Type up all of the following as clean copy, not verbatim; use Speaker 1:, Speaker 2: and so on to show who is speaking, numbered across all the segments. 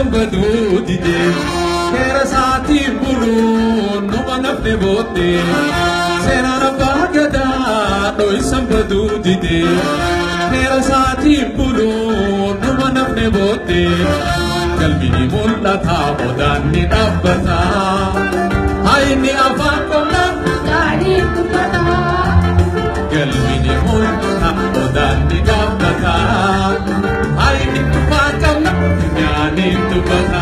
Speaker 1: sambadu dide kera saati bulu no manapne bote senara bagada no sambadu dide kera saati bulu no manapne bote kalbini mulla tha odan ni dabbata ayni afaqna
Speaker 2: gadi kupata
Speaker 1: kalbini mulla odan ni dabbata ayni afaqna yani tubata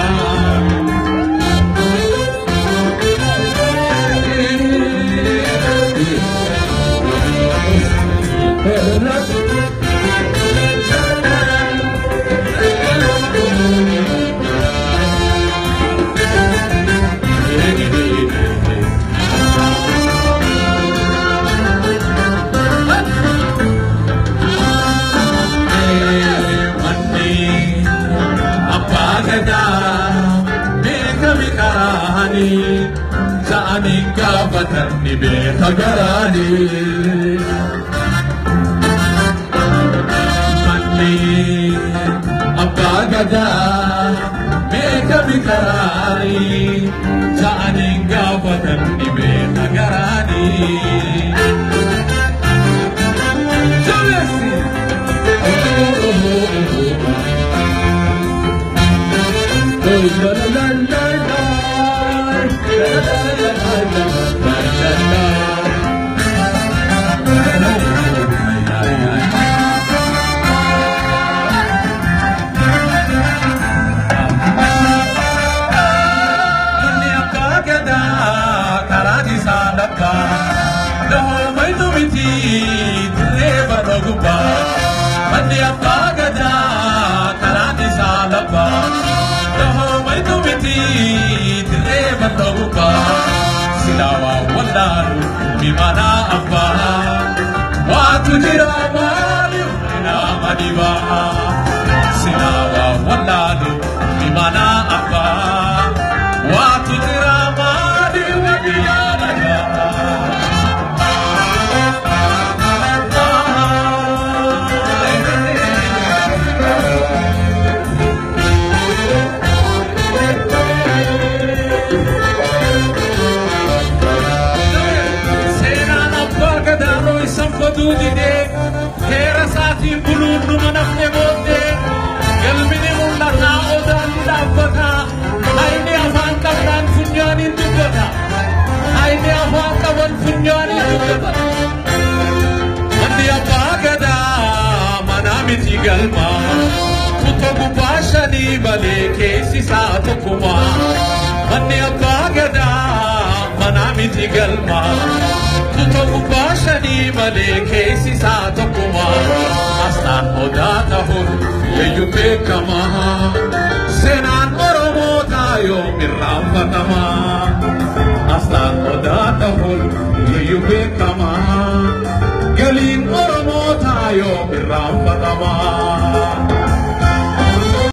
Speaker 1: Sa'ani gafatan ni betagarani Manni abba gada beka bikarani Sa'ani gafatan ni betagarani Jawesi la la la la Silawa wallalu bimana abba watu jiramani ina madiba Silawa wallalu bimana abba watu jiramani wadiyalaga dudide kera saati bulun manafne bote galbini mulla na odan dabbata ayni afan kabran funyani dubbata ayni afan kaban funyani dubbata mandi apagada manamiti galma kutobu bashani bale kesi saatu kuma mandi apagada manamiti galma kutobu bashani bale kesi saatu kuma astan odata hun ye yupe kama